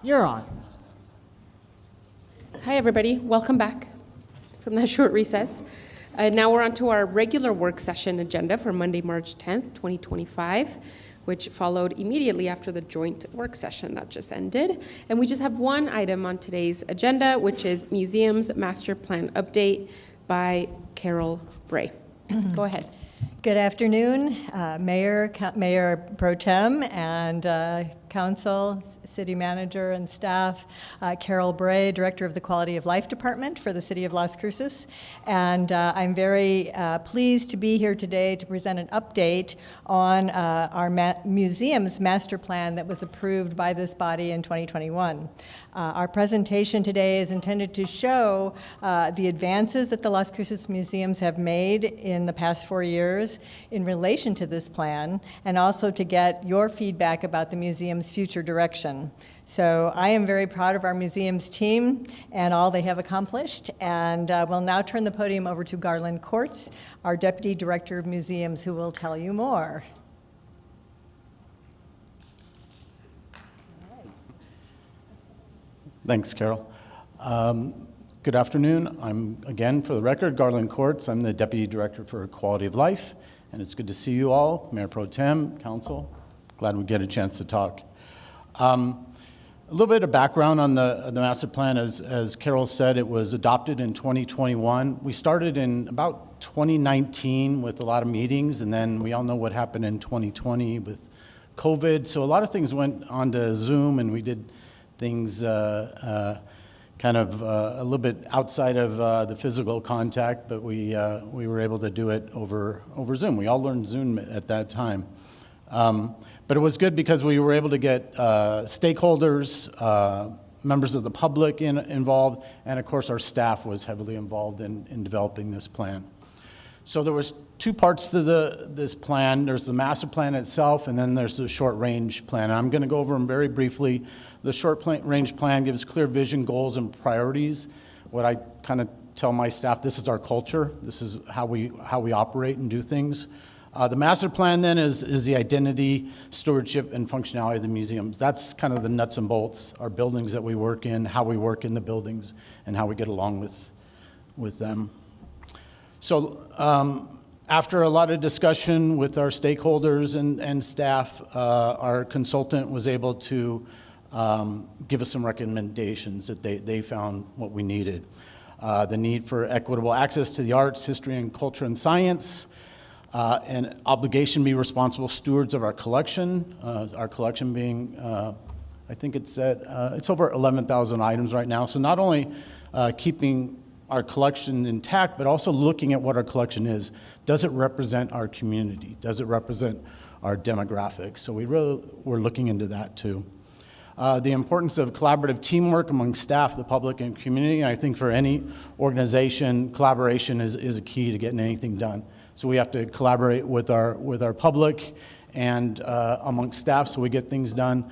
You're on. Hi, everybody. Welcome back from that short recess. Now we're on to our regular work session agenda for Monday, March 10th, 2025, which followed immediately after the joint work session that just ended. And we just have one item on today's agenda, which is Museums Master Plan Update by Carol Bray. Go ahead. Good afternoon, Mayor Pro Tem and Council, City Manager and staff. Carol Bray, Director of the Quality of Life Department for the City of Las Cruces. And I'm very pleased to be here today to present an update on our museum's master plan that was approved by this body in 2021. Our presentation today is intended to show the advances that the Las Cruces museums have made in the past 4 years in relation to this plan, and also to get your feedback about the museum's future direction. So I am very proud of our museum's team and all they have accomplished, and we'll now turn the podium over to Garland Courts, our Deputy Director of Museums, who will tell you more. Thanks, Carol. Good afternoon. I'm, again, for the record, Garland Courts. I'm the Deputy Director for Quality of Life, and it's good to see you all, Mayor Pro Tem, Council. Glad we get a chance to talk. A little bit of background on the master plan. As Carol said, it was adopted in 2021. We started in about 2019 with a lot of meetings, and then we all know what happened in 2020 with COVID. So a lot of things went onto Zoom, and we did things kind of a little bit outside of the physical contact, but we were able to do it over Zoom. We all learned Zoom at that time. But it was good because we were able to get stakeholders, members of the public involved, and of course our staff was heavily involved in developing this plan. So there was two parts to this plan. There's the master plan itself, and then there's the short-range plan. I'm going to go over them very briefly. The short-range plan gives clear vision, goals, and priorities. What I kind of tell my staff, this is our culture. This is how we operate and do things. The master plan then is the identity, stewardship, and functionality of the museums. That's kind of the nuts and bolts, our buildings that we work in, how we work in the buildings, and how we get along with them. So after a lot of discussion with our stakeholders and staff, our consultant was able to give us some recommendations that they found what we needed. The need for equitable access to the arts, history, and culture and science, and obligation to be responsible stewards of our collection being, I think it's over 11,000 items right now. So not only keeping our collection intact, but also looking at what our collection is. Does it represent our community? Does it represent our demographics? So we're looking into that too. The importance of collaborative teamwork among staff, the public, and community. I think for any organization, collaboration is a key to getting anything done. So we have to collaborate with our public and amongst staff so we get things done.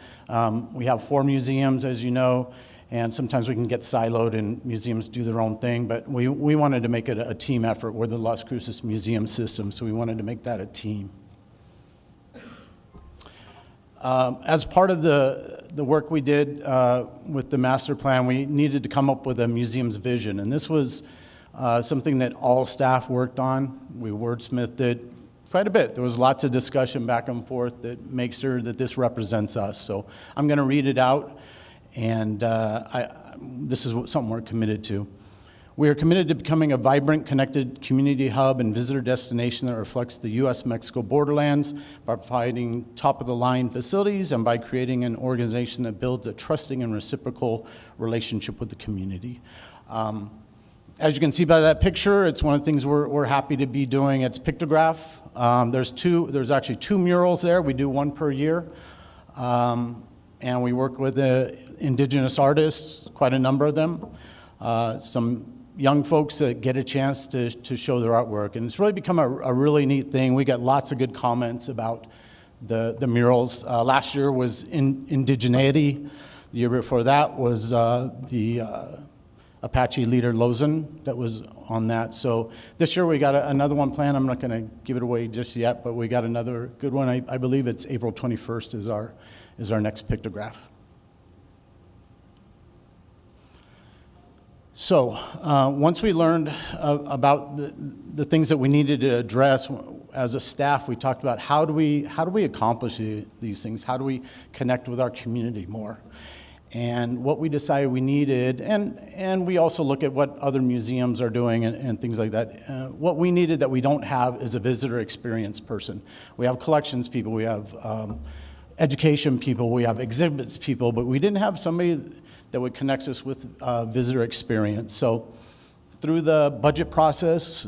We have 4 museums, as you know, and sometimes we can get siloed and museums do their own thing, but we wanted to make it a team effort. We're the Las Cruces Museum System, so we wanted to make that a team. As part of the work we did with the master plan, we needed to come up with a museum's vision, and this was something that all staff worked on. We wordsmithed it quite a bit. There was lots of discussion back and forth that makes sure that this represents us. So I'm going to read it out, and this is something we're committed to. We are committed to becoming a vibrant, connected community hub and visitor destination that reflects the U.S.-Mexico borderlands by providing top-of-the-line facilities and by creating an organization that builds a trusting and reciprocal relationship with the community. As you can see by that picture, it's one of the things we're happy to be doing. It's pictograph. There's actually 2 murals there. We do 1 per year. And we work with the indigenous artists, quite a number of them. Some young folks that get a chance to show their artwork. And it's really become a really neat thing. We got lots of good comments about the murals. Last year was indigeneity. The year before that was the Apache leader Lozen that was on that. So this year we got another one planned. I'm not going to give it away just yet, but we got another good one. I believe it's April 21st is our next pictograph. So once we learned about the things that we needed to address as a staff, we talked about how do we accomplish these things? How do we connect with our community more? And what we decided we needed, and we also look at what other museums are doing and things like that. What we needed that we don't have is a visitor experience person. We have collections people, we have education people, we have exhibits people, but we didn't have somebody that would connect us with visitor experience. So through the budget process,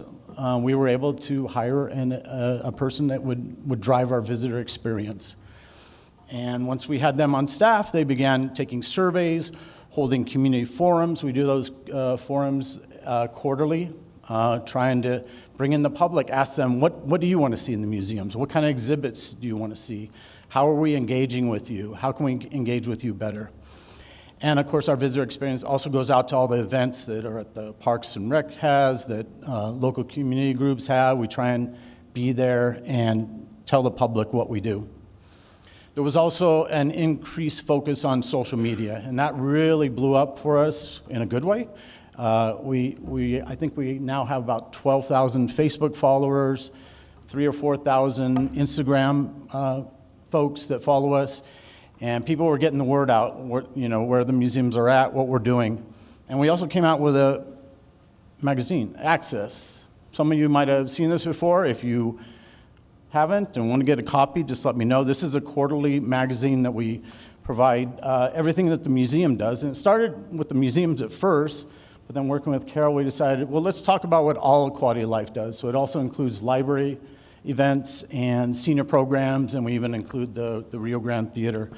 we were able to hire a person that would drive our visitor experience. And once we had them on staff, they began taking surveys, holding community forums. We do those forums quarterly, trying to bring in the public, ask them, what do you want to see in the museums? What kind of exhibits do you want to see? How are we engaging with you? How can we engage with you better? And of course, our visitor experience also goes out to all the events that are at the Parks and Rec has, that local community groups have. We try and be there and tell the public what we do. There was also an increased focus on social media, and that really blew up for us in a good way. I think we now have about 12,000 Facebook followers, 3,000 or 4,000 Instagram folks that follow us, and people were getting the word out, where the museums are at, what we're doing. And we also came out with a magazine, Access. Some of you might have seen this before. If you haven't and want to get a copy, just let me know. This is a quarterly magazine that we provide everything that the museum does. And it started with the museums at first, but then working with Carol, we decided, well, let's talk about what all Quality of Life does. So it also includes library events and senior programs, and we even include the Rio Grande Theater.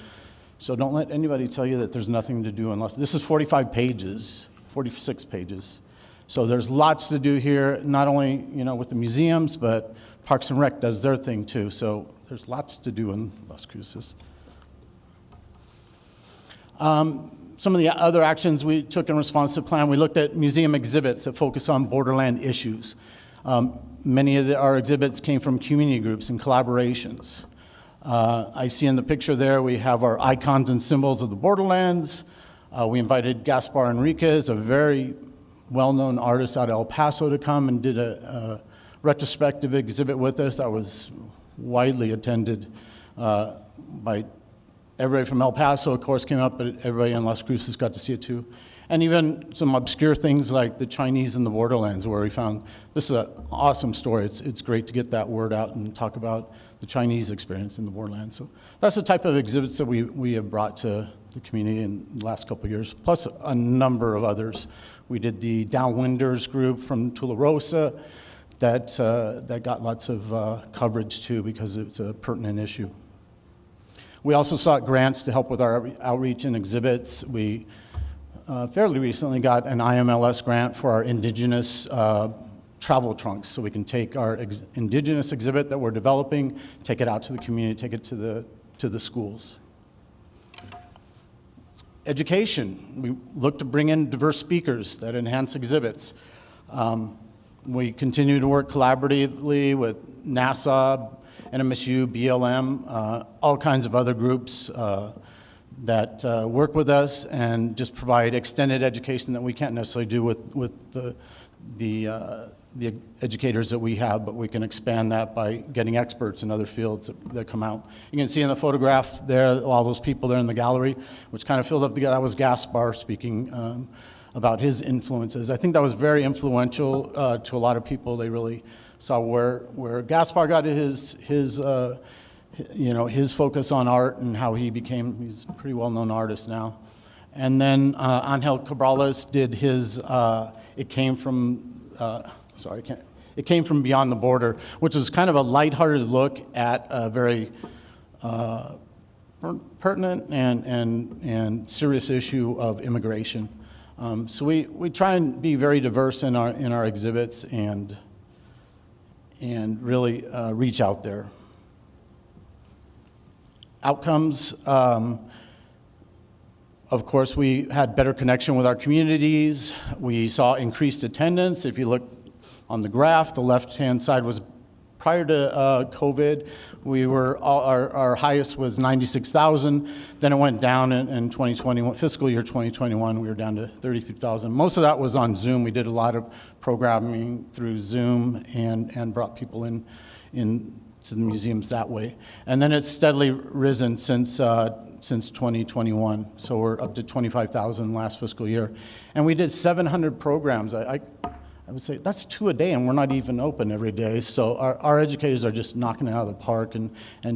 So don't let anybody tell you that there's nothing to do unless, this is 45 pages, 46 pages. So there's lots to do here, not only with the museums, but Parks and Rec does their thing too. So there's lots to do in Las Cruces. Some of the other actions we took in response to the plan, we looked at museum exhibits that focus on borderland issues. Many of our exhibits came from community groups and collaborations. I see in the picture there we have our icons and symbols of the borderlands. We invited Gaspar Enriquez, a very well-known artist out of El Paso, to come and did a retrospective exhibit with us that was widely attended by everybody from El Paso, of course, came up, but everybody in Las Cruces got to see it too. And even some obscure things like the Chinese in the borderlands, where we found this is an awesome story. It's great to get that word out and talk about the Chinese experience in the borderlands. So that's the type of exhibits that we have brought to the community in the last couple of years, plus a number of others. We did the Downwinders group from Tularosa that got lots of coverage too, because it's a pertinent issue. We also sought grants to help with our outreach and exhibits. We fairly recently got an IMLS grant for our indigenous travel trunks, so we can take our indigenous exhibit that we're developing, take it out to the community, take it to the schools. Education, we look to bring in diverse speakers that enhance exhibits. We continue to work collaboratively with NASA, NMSU, BLM, all kinds of other groups that work with us and just provide extended education that we can't necessarily do with the educators that we have, but we can expand that by getting experts in other fields that come out. You can see in the photograph there, all those people there in the gallery, which kind of filled up that was Gaspar speaking about his influences. I think that was very influential to a lot of people. They really saw where Gaspar got his focus on art and how he's a pretty well-known artist now. And then Angel Cabrales did his, It Came From Beyond the Border, which was kind of a lighthearted look at a very pertinent and serious issue of immigration. So we try and be very diverse in our exhibits and really reach out there. Outcomes, of course, we had better connection with our communities. We saw increased attendance. If you look on the graph, the left-hand side was prior to COVID, our highest was 96,000. Then it went down in 2021, fiscal year 2021, we were down to 33,000. Most of that was on Zoom. We did a lot of programming through Zoom and brought people in to the museums that way. And then it's steadily risen since 2021. So we're up to 25,000 last fiscal year. And we did 700 programs. I would say that's 2 a day, and we're not even open every day. So our educators are just knocking it out of the park and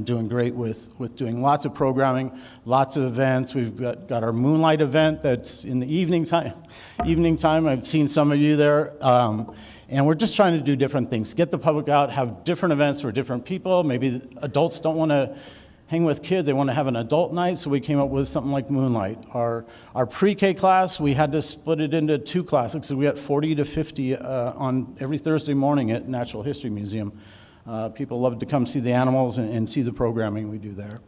doing great with doing lots of programming, lots of events. We've got our Moonlight event that's in the evening time. I've seen some of you there. And we're just trying to do different things, get the public out, have different events for different people. Maybe adults don't want to hang with kids, they want to have an adult night, so we came up with something like Moonlight. Our pre-K class, we had to split it into 2 classes, so we got 40 to 50 on every Thursday morning at Natural History Museum. People love to come see the animals and see the programming we do there.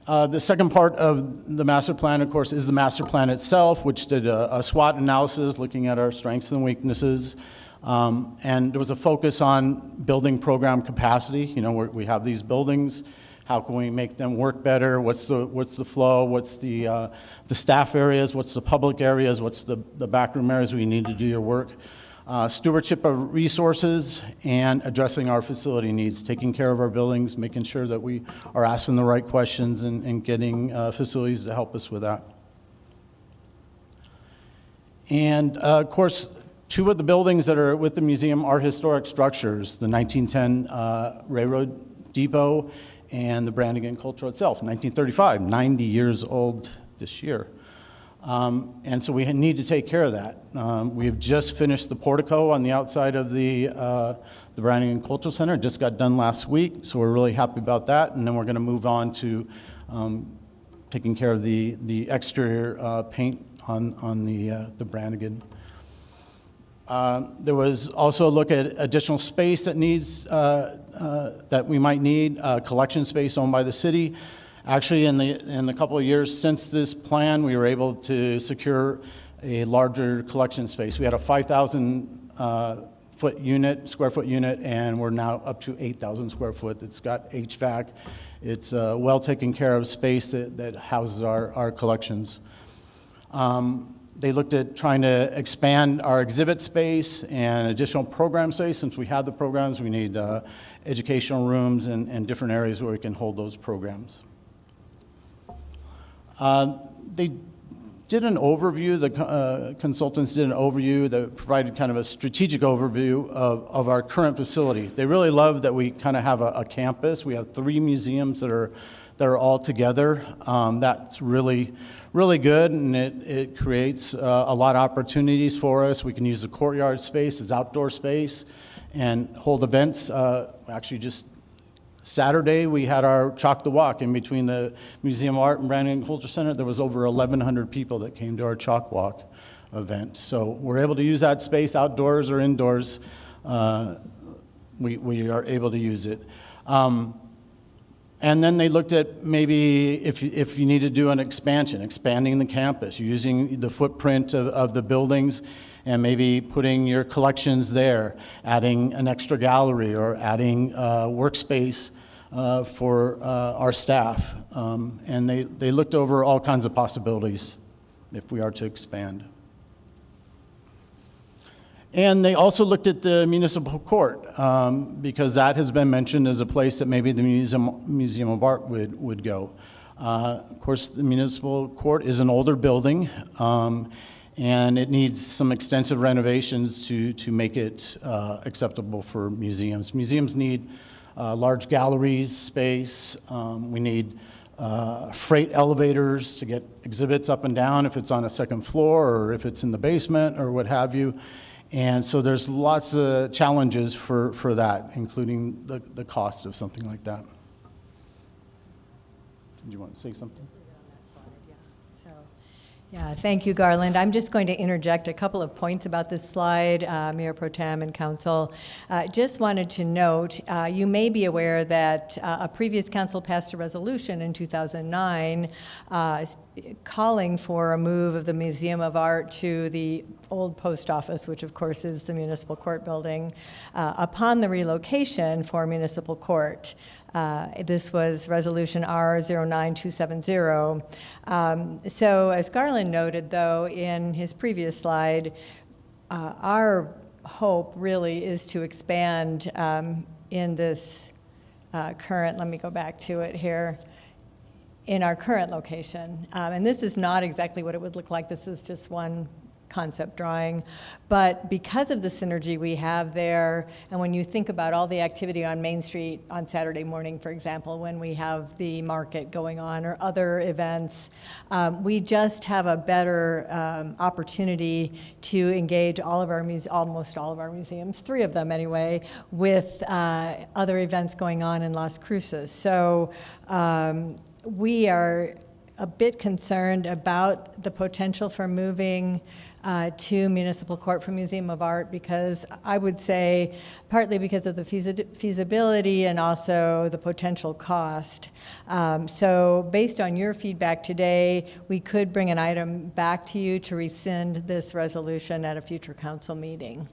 The second part of the master plan, of course, is the master plan itself, which did a SWOT analysis looking at our strengths and weaknesses. And there was a focus on building program capacity. You know, we have these buildings. How can we make them work better? What's the flow? What's the staff areas? What's the public areas? What's the backroom areas where you need to do your work? Stewardship of resources and addressing our facility needs, taking care of our buildings, making sure that we are asking the right questions and getting facilities to help us with that. And of course, 2 of the buildings that are with the museum are historic structures, the 1910 Railroad Depot and the Brannigan Cultural itself, 1935, 90 years old this year. And so we need to take care of that. We have just finished the portico on the outside of the Brannigan Cultural Center. It just got done last week, so we're really happy about that. And then we're going to move on to taking care of the exterior paint on the Brannigan. There was also a look at additional space that needs that we might need, collection space owned by the city. Actually, in the couple of years since this plan, we were able to secure a larger collection space. We had a 5,000 square foot unit, and we're now up to 8,000 square foot. It's got HVAC. It's a well taken care of space that houses our collections. They looked at trying to expand our exhibit space and additional program space. Since we have the programs, we need educational rooms and different areas where we can hold those programs. They did an overview, the consultants did an overview that provided kind of a strategic overview of our current facility. They really love that we kind of have a campus. We have 3 museums that are all together. That's really good, and it creates a lot of opportunities for us. We can use the courtyard space as outdoor space and hold events. Actually, just Saturday, we had our Chalk the Walk in between the Museum of Art and Brannigan Cultural Center. There was over 1,100 people that came to our Chalk Walk event. So we're able to use that space outdoors or indoors. We are able to use it. And then they looked at maybe if you need to do an expanding the campus, using the footprint of the buildings, and maybe putting your collections there, adding an extra gallery or adding workspace for our staff. And they looked over all kinds of possibilities if we are to expand. And they also looked at the municipal court, because that has been mentioned as a place that maybe the Museum of Art would go. Of course, the municipal court is an older building, and it needs some extensive renovations to make it acceptable for museums. Museums need large galleries, space. We need freight elevators to get exhibits up and down if it's on a second floor or if it's in the basement or what have you. And so there's lots of challenges for that, including the cost of something like that. Did you want to say something? Yeah, thank you, Garland. I'm just going to interject a couple of points about this slide, Mayor Pro Tem and Council. Just wanted to note, you may be aware that a previous council passed a resolution in 2009 calling for a move of the Museum of Art to the old post office, which of course is the municipal court building, upon the relocation for municipal court. This was Resolution R09270. So as Garland noted, though, in his previous slide, our hope really is to expand in this current, let me go back to it here, in our current location. And this is not exactly what it would look like. This is just one concept drawing. But because of the synergy we have there, and when you think about all the activity on Main Street on Saturday morning, for example, when we have the market going on or other events, we just have a better opportunity to engage almost all of our museums, 3 of them anyway, with other events going on in Las Cruces. So we are a bit concerned about the potential for moving to municipal court from Museum of Art, because I would say partly because of the feasibility and also the potential cost. So based on your feedback today, we could bring an item back to you to rescind this resolution at a future council meeting.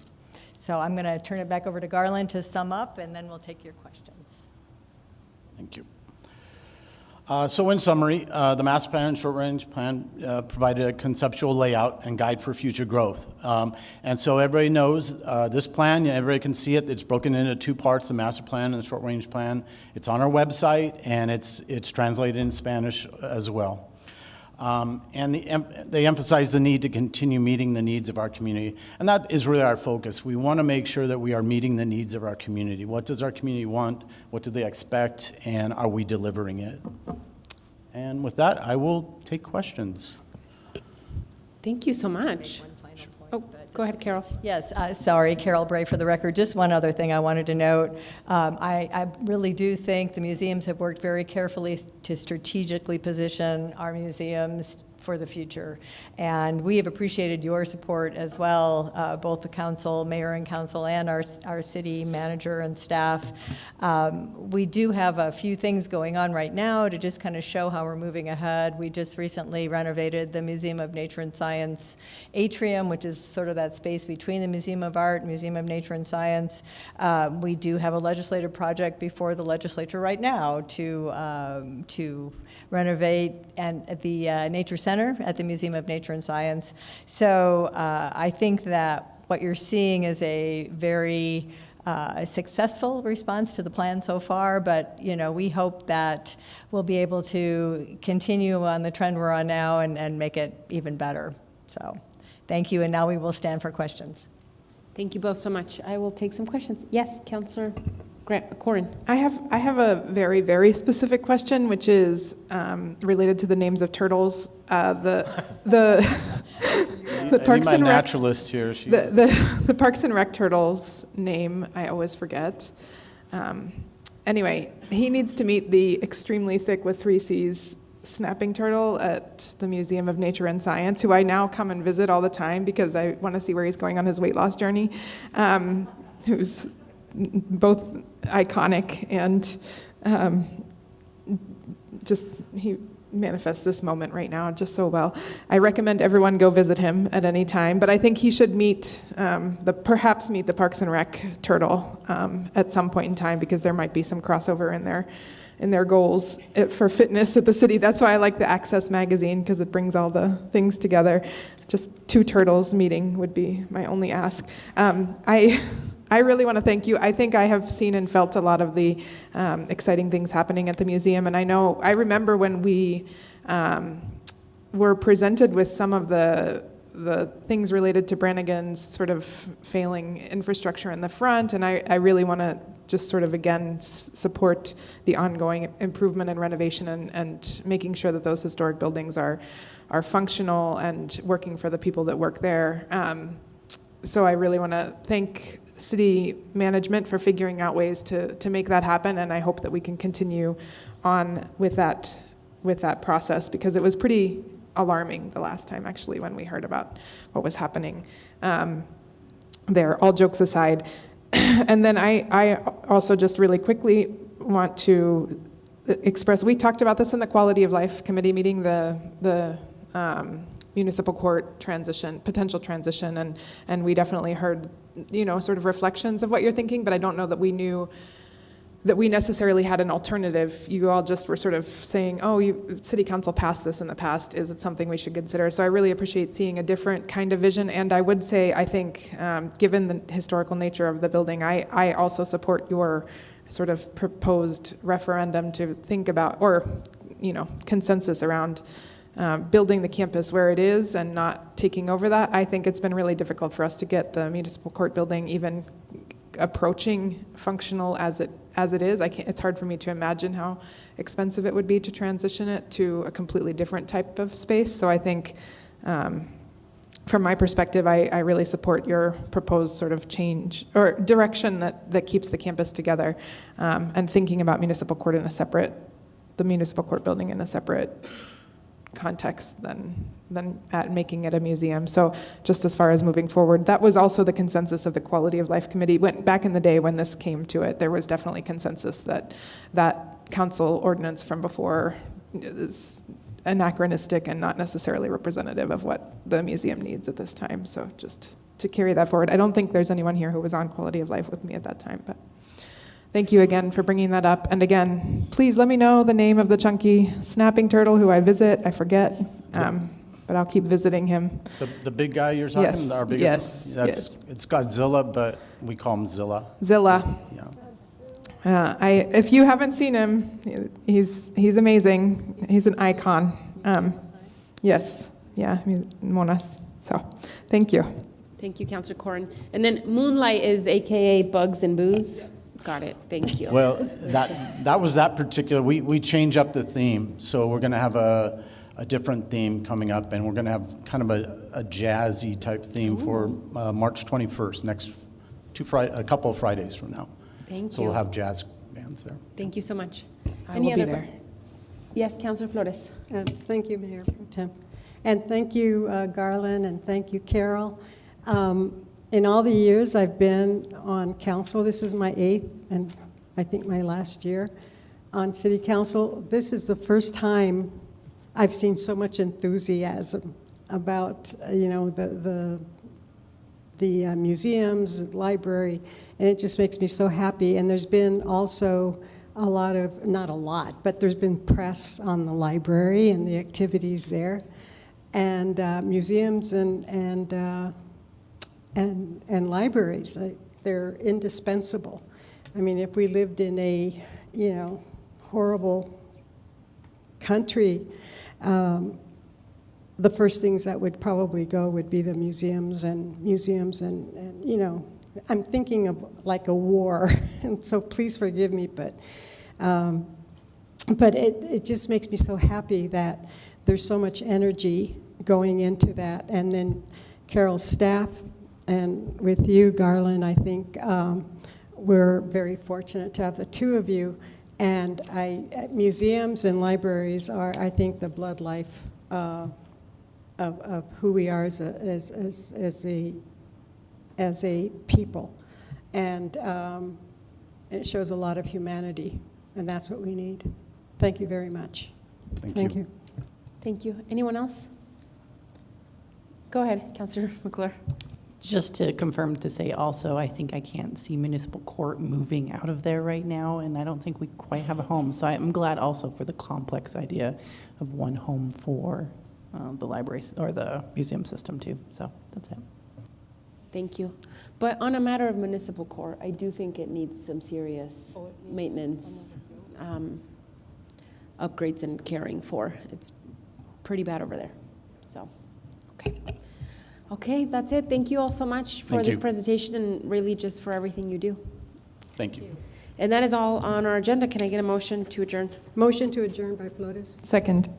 So I'm going to turn it back over to Garland to sum up, and then we'll take your questions. Thank you. So in summary, the master plan and short-range plan provided a conceptual layout and guide for future growth. And so everybody knows this plan, everybody can see it. It's broken into 2 parts, the master plan and the short-range plan. It's on our website, and it's translated in Spanish as well. And they emphasize the need to continue meeting the needs of our community. And that is really our focus. We want to make sure that we are meeting the needs of our community. What does our community want? What do they expect? And are we delivering it? And with that, I will take questions. Thank you so much. Oh, go ahead, Carol. Yes, sorry, Carol Bray for the record. Just one other thing I wanted to note. I really do think the museums have worked very carefully to strategically position our museums for the future. And we have appreciated your support as well, both the council, mayor and council, and our city manager and staff. We do have a few things going on right now to just kind of show how we're moving ahead. We just recently renovated the Museum of Nature and Science atrium, which is sort of that space between the Museum of Art, Museum of Nature and Science. We do have a legislative project before the legislature right now to renovate the Nature Center at the Museum of Nature and Science. So I think that what you're seeing is a very successful response to the plan so far, but we hope that we'll be able to continue on the trend we're on now and make it even better. So thank you, and now we will stand for questions. Thank you both so much. I will take some questions. Yes, Councillor Corin. I have a very, very specific question, which is related to the names of turtles. The Parks and Rec naturalist here. The Parks and Rec turtle's name I always forget. Anyway, he needs to meet the extremely thick with 3 C's snapping turtle at the Museum of Nature and Science, who I now come and visit all the time because I want to see where he's going on his weight loss journey. Who's both iconic and he manifests this moment right now just so well. I recommend everyone go visit him at any time, but I think he should perhaps meet the Parks and Rec turtle at some point in time, because there might be some crossover in their goals for fitness at the city. That's why I like the Access magazine, because it brings all the things together. Just 2 turtles meeting would be my only ask. I really want to thank you. I think I have seen and felt a lot of the exciting things happening at the museum. And I remember when we were presented with some of the things related to Brannigan's sort of failing infrastructure in the front. And I really want to just sort of, again, support the ongoing improvement and renovation and making sure that those historic buildings are functional and working for the people that work there. So I really want to thank city management for figuring out ways to make that happen, and I hope that we can continue on with that process, because it was pretty alarming the last time, actually, when we heard about what was happening there, all jokes aside. And then I also just really quickly want to express, we talked about this in the Quality of Life Committee meeting, the municipal court transition, potential transition, and we definitely heard, sort of reflections of what you're thinking, but I don't know that we knew that we necessarily had an alternative. You all just were sort of saying, City Council passed this in the past. Is it something we should consider? So I really appreciate seeing a different kind of vision. And I would say, I think, given the historical nature of the building, I also support your sort of proposed referendum to think about, or, consensus around building the campus where it is and not taking over that. I think it's been really difficult for us to get the municipal court building even approaching functional as it is. It's hard for me to imagine how expensive it would be to transition it to a completely different type of space. So I think, from my perspective, I really support your proposed sort of change or direction that keeps the campus together, and thinking about municipal court the municipal court building in a separate context than at making it a museum. So just as far as moving forward, that was also the consensus of the Quality of Life Committee. Back in the day when this came to it, there was definitely consensus that council ordinance from before is anachronistic and not necessarily representative of what the museum needs at this time. So just to carry that forward. I don't think there's anyone here who was on Quality of Life with me at that time, but thank you again for bringing that up. And again, please let me know the name of the chunky snapping turtle who I visit. I forget, but I'll keep visiting him. The big guy you're talking? Yes, Our biggest? yes. It's Godzilla, but we call him Zilla. Zilla. Yeah. If you haven't seen him, he's amazing. He's an icon. Yes, yeah, Monas. So, thank you. Thank you, Councilor Corrin. And then Moonlight is AKA Bugs and Booze. Got it. Thank you. Well, that was that particular. We change up the theme, so we're going to have a different theme coming up, and we're going to have kind of a jazzy type theme for March 21st, a couple of Fridays from now. Thank So you. we'll have jazz bands there. Thank you so much. I will be there. Yes, Councilor Flores. Thank you, Mayor Pro Tem. And thank you, Garland, and thank you, Carol. In all the years I've been on council, this is my 8th and I think my last year on city council, this is the first time I've seen so much enthusiasm about, the museums, the library, and it just makes me so happy. And there's been also a lot of, not a lot, but there's been press on the library and the activities there, and museums and libraries. They're indispensable. I mean, if we lived in a, horrible country, the first things that would probably go would be the museums and I'm thinking of like a war, and so please forgive me, but it just makes me so happy that there's so much energy going into that. And then Carol's staff, and with you, Garland, I think we're very fortunate to have the two of you. And museums and libraries are, I think, the blood life of who we are as a people, and it shows a lot of humanity, and that's what we need. Thank you very much. Thank you. Thank you. Anyone else? Go ahead, Councilor McClure. Just to confirm to say also, I think I can't see municipal court moving out of there right now, and I don't think we quite have a home. So I'm glad also for the complex idea of one home for the library or the museum system too. So that's it. Thank you. But on a matter of municipal court, I do think it needs some serious maintenance, upgrades and caring for. It's pretty bad over there. So, okay. Okay, that's it. Thank you all so much for this presentation and really just for everything you do. Thank you. And that is all on our agenda. Can I get a motion to adjourn? Motion to adjourn by Flores. Second.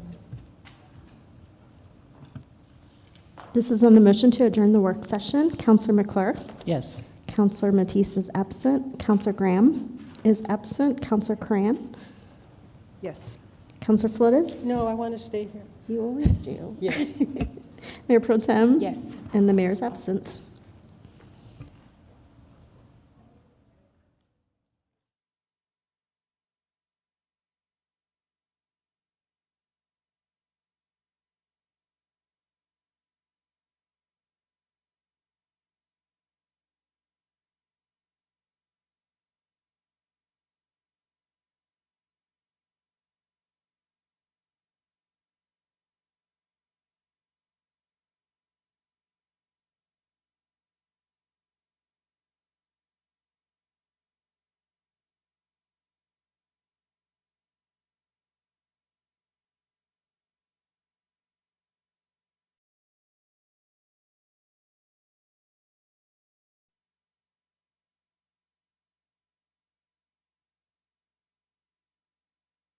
This is on the motion to adjourn the work session. Councilor McClure. Yes. Councilor Matisse is absent. Councilor Graham is absent. Councilor Cran. Yes. Councilor Flores. No, I want to stay here. You always do. Yes. Mayor Pro Tem? Yes. And the mayor's absent.